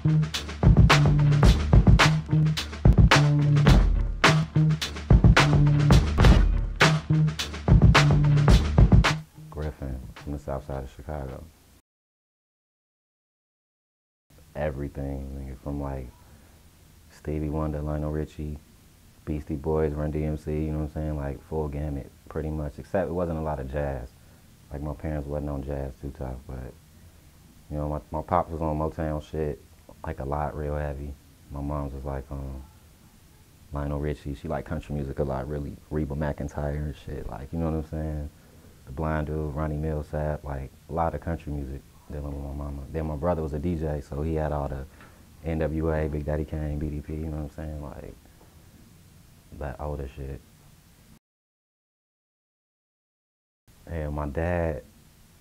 Griffen from the south side of Chicago. Everything, nigga, from like Stevie Wonder, Lionel Richie, Beastie Boys, Run DMC, you know what I'm saying? Like full gamut, pretty much, except it wasn't a lot of jazz. Like my parents wasn't on jazz too tough, but you know, my pops was on Motown shit, like a lot, real heavy. My mom's was like Lionel Richie, she liked country music a lot, really, Reba McEntire and shit, like, you know what I'm saying? The Blind Dude, Ronnie Millsap, like a lot of country music dealing with my mama. Then my brother was a DJ, so he had all the NWA, Big Daddy Kane, BDP, you know what I'm saying? Like, that older shit. And my dad,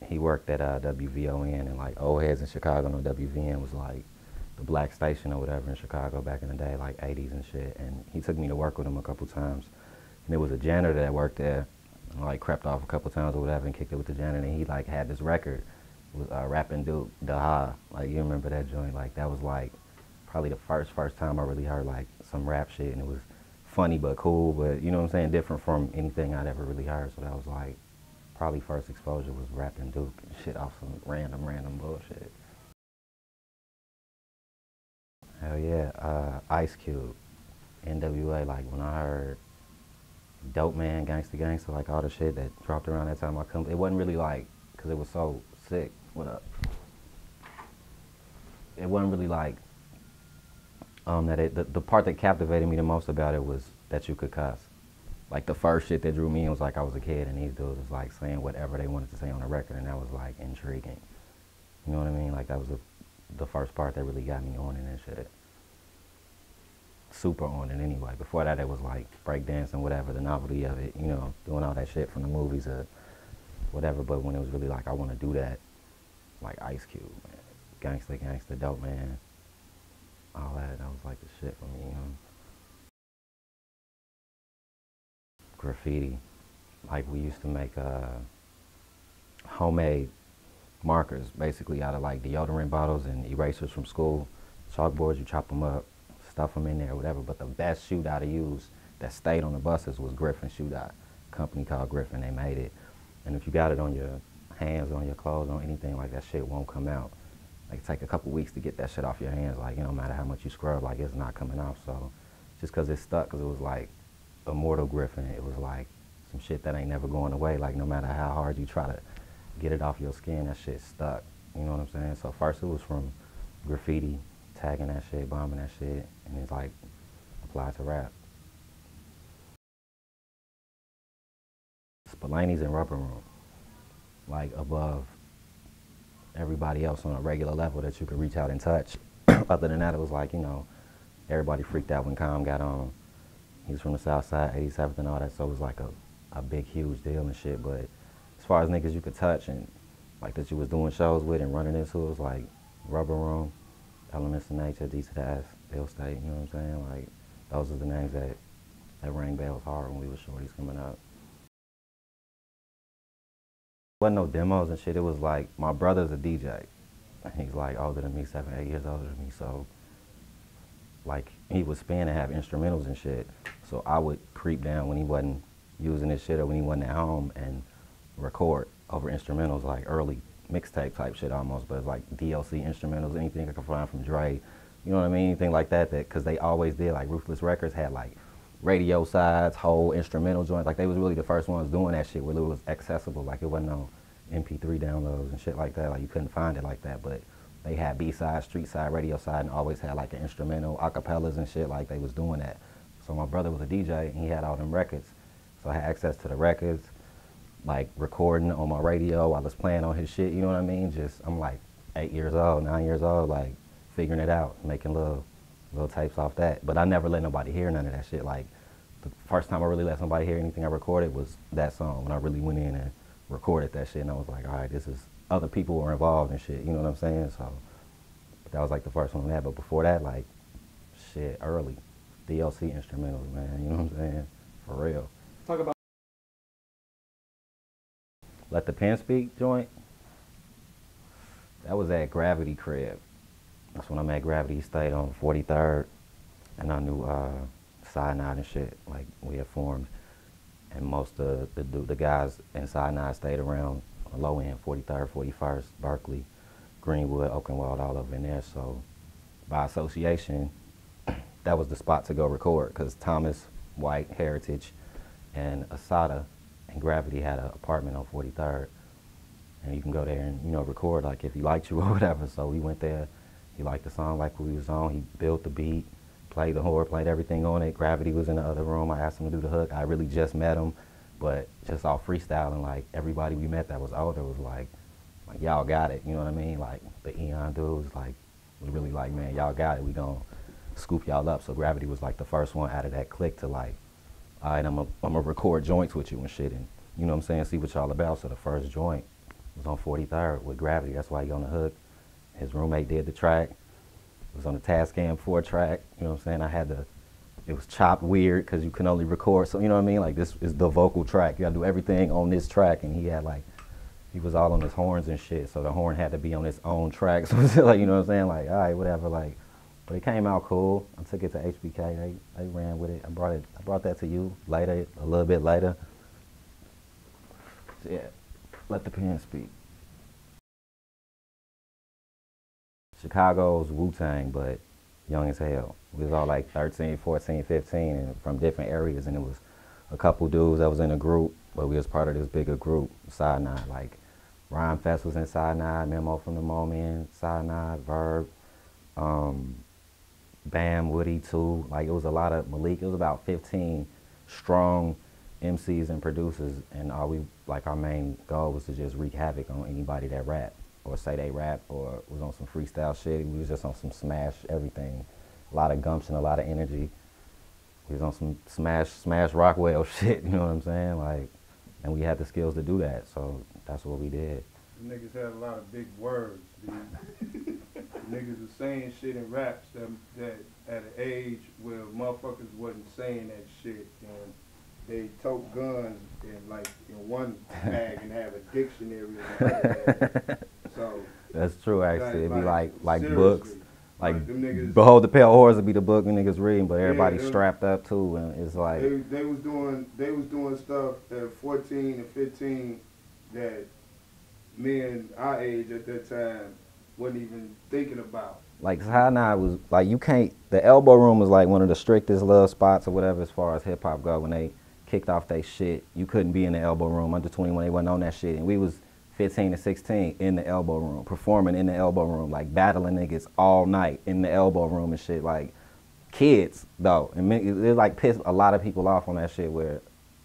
he worked at WVON, and like old heads in Chicago, no, WVN was like the black station or whatever in Chicago back in the day, like 80s and shit. And he took me to work with him a couple times. And there was a janitor that worked there, and I like crept off a couple times or whatever and kicked it with the janitor. And he like had this record, was rapping Duke, Da. Like you remember that joint? Like that was like probably the first time I really heard like some rap shit, and it was funny but cool, but you know what I'm saying, different from anything I'd ever really heard. So that was like probably first exposure was rapping Duke and shit off some random bullshit. Hell yeah, Ice Cube, NWA. Like when I heard Dope Man, Gangsta, like all the shit that dropped around that time, it wasn't really like, cause it was so sick. What up? It wasn't really like the part that captivated me the most about it was that you could cuss. Like the first shit that drew me in was like I was a kid and these dudes was like saying whatever they wanted to say on the record, and that was like intriguing. You know what I mean? Like that was the first part that really got me on it and shit. Super on it anyway. Before that it was like breakdancing, whatever, the novelty of it, you know, doing all that shit from the movies or whatever, but when it was really like I want to do that, like Ice Cube, man. Gangsta, Dope Man, all that was like the shit for me, you know. Graffiti. Like we used to make homemade markers basically out of like deodorant bottles and erasers from school. Chalkboards, you chop them up, stuff them in there, whatever. But the best shoe dye to use that stayed on the buses was Griffen shoe dye. A company called Griffen, they made it. And if you got it on your hands, on your clothes, on anything, like that shit won't come out. Like it take a couple weeks to get that shit off your hands. Like, you know, no matter how much you scrub, like it's not coming off. So just cause it stuck, cause it was like Immortal Griffen, it was like some shit that ain't never going away. Like no matter how hard you try to get it off your skin, that shit stuck. You know what I'm saying? So first it was from graffiti, tagging that shit, bombing that shit, and it's like applied to rap. Spalaney's in Rubberoom, like above everybody else on a regular level that you could reach out and touch. Other than that, it was like, you know, everybody freaked out when Com got on. He was from the south side, 87th and all that, so it was like a big, huge deal and shit. But as far as niggas you could touch and like that you was doing shows with and running into, it was like Rubberoom, Elements of Nature, D to the S, Bill State, you know what I'm saying? Like, those are the names that rang bells hard when we were shorties coming up. Wasn't no demos and shit, it was like, my brother's a DJ. He's like older than me, 7, 8 years older than me, so like he would spin and have instrumentals and shit. So I would creep down when he wasn't using his shit or when he wasn't at home and record over instrumentals, like early mixtape type shit almost, but it's like DLC instrumentals, anything I could find from Dre, you know what I mean, anything like that, cause they always did, like Ruthless Records had like radio sides, whole instrumental joints, like they was really the first ones doing that shit where it was accessible, like it wasn't no MP3 downloads and shit like that, like you couldn't find it like that, but they had B-side, street side, radio side, and always had like an instrumental, acapellas and shit, like they was doing that. So my brother was a DJ and he had all them records, so I had access to the records, like recording on my radio while I was playing on his shit, you know what I mean? Just, I'm like 8 years old, 9 years old, like figuring it out, making little tapes off that. But I never let nobody hear none of that shit. Like the first time I really let somebody hear anything I recorded was that song, when I really went in and recorded that shit, and I was like, all right, this is, other people were involved and shit, you know what I'm saying? So that was like the first one on that. But before that, like, shit, early DLC instrumentals, man, you know what I'm saying? For real. Talk about Let the Pen Speak joint. That was at Graffiti crib. That's when I met Graffiti. He stayed on 43rd, and I knew Cyanide and shit. Like, we had formed, and most of the guys in Cyanide stayed around on the low end, 43rd, 41st, Berkeley, Greenwood, Oakenwald, all over in there. So by association, that was the spot to go record, because Thomas, White, Heritage, and Asada and Graffiti had an apartment on 43rd. And you can go there and, you know, record, like, if he liked you or whatever. So we went there. He liked the song, like what we was on. He built the beat, played the horn, played everything on it. Graffiti was in the other room. I asked him to do the hook. I really just met him, but just off freestyling, like, everybody we met that was older was like y'all got it, you know what I mean? Like, the Eon dudes, like, was really like, man, y'all got it. We gonna scoop y'all up. So Graffiti was like the first one out of that clique to like, all right, I'm gonna record joints with you and shit, and you know what I'm saying, see what y'all about. So the first joint was on 43rd with Graffiti. That's why he on the hook. His roommate did the track. It was on the Tascam 4 track. You know what I'm saying? I had to, it was chopped weird because you can only record. So, you know what I mean? Like, this is the vocal track. You gotta do everything on this track. And he had like, he was all on his horns and shit. So the horn had to be on its own track. So it's like, you know what I'm saying? Like, all right, whatever. Like, but it came out cool. I took it to HBK. They ran with it. I brought that to you later, a little bit later. So yeah, let the pen speak. Chicago's Wu-Tang, but young as hell. We was all like 13, 14, 15, and from different areas, and it was a couple dudes that was in a group, but we was part of this bigger group, Cyanide. Like, Rhyme Fest was in Cyanide, Memo from the Moment, Cyanide, Verb, Bam, Woody too. Like, it was a lot of Malik. It was about 15 strong MCs and producers, and our main goal was to just wreak havoc on anybody that rapped, or say they rap, or was on some freestyle shit. We was just on some smash everything. A lot of gumption, a lot of energy. We was on some smash Rockwell shit, you know what I'm saying? Like, and we had the skills to do that, so that's what we did. The niggas had a lot of big words, dude. Niggas was saying shit in raps that at an age where motherfuckers wasn't saying that shit, and they tote guns in one bag and have a dictionary in the other bag. So that's true, actually. It'd be like books. Like them niggas, Behold the Pale Horse would be the book the niggas reading, but everybody's strapped up too, and it's like they was doing stuff at 14 and 15 that men our age at that time wasn't even thinking about. Like, Cyanide was like, you can't. The Elbow Room was like one of the strictest love spots or whatever as far as hip hop go. When they kicked off they shit, you couldn't be in the Elbow Room under 21. They wasn't on that shit, and we was 15 to 16 in the Elbow Room, performing in the Elbow Room, like battling niggas all night in the Elbow Room and shit. Like, kids though, and it like pissed a lot of people off on that shit, where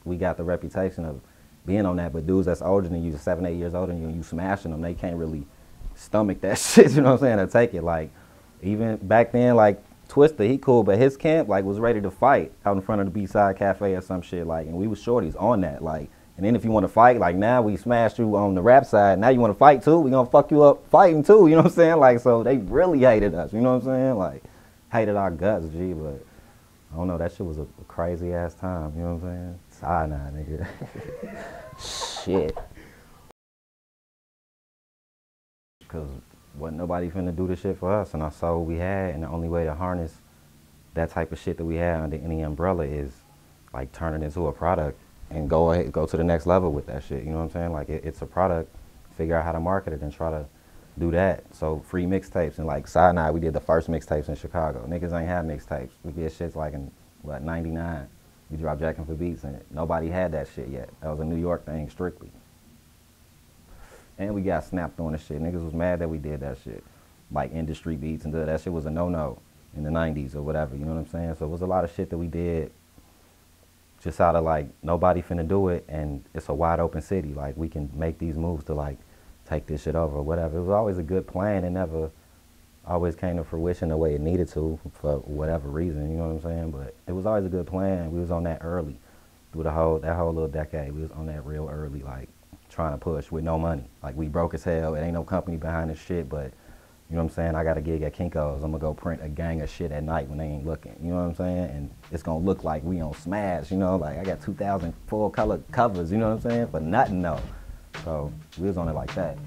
we got the reputation of being on that, but dudes that's older than you, 7, 8 years older than you, and you smashing them, they can't really stomach that shit, you know what I'm saying, or take it. Like, even back then, like, Twister, he cool, but his camp, like, was ready to fight out in front of the B-Side Cafe or some shit, like, and we was shorties on that, like, and then if you want to fight, like, now we smashed you on the rap side, now you want to fight too, we gonna fuck you up fighting too, you know what I'm saying, like, so they really hated us, you know what I'm saying, like, hated our guts, G, but I don't know, that shit was a crazy ass time, you know what I'm saying, Cyanide, nigga, shit. Because wasn't nobody finna do this shit for us, and I saw what we had, and the only way to harness that type of shit that we had under any umbrella is like turn it into a product and go to the next level with that shit, you know what I'm saying? Like, it's a product, figure out how to market it and try to do that. So free mixtapes, and like Cyanide, we did the first mixtapes in Chicago. Niggas ain't have mixtapes. We did shits like in, what, 99. We dropped Jackin' for Beats, and nobody had that shit yet. That was a New York thing strictly. And we got snapped on the shit. Niggas was mad that we did that shit. Like industry beats and that shit was a no-no in the 90s or whatever, you know what I'm saying? So it was a lot of shit that we did just out of like, nobody finna do it, and it's a wide open city. Like, we can make these moves to like take this shit over or whatever. It was always a good plan. It never always came to fruition the way it needed to for whatever reason, you know what I'm saying? But it was always a good plan. We was on that early. Through that whole little decade, we was on that real early, like, trying to push with no money. Like, we broke as hell. It ain't no company behind this shit, but you know what I'm saying? I got a gig at Kinko's. I'm gonna go print a gang of shit at night when they ain't looking. You know what I'm saying? And it's gonna look like we on Smash, you know? Like, I got 2,000 full color covers, you know what I'm saying? For nothing though. So we was on it like that.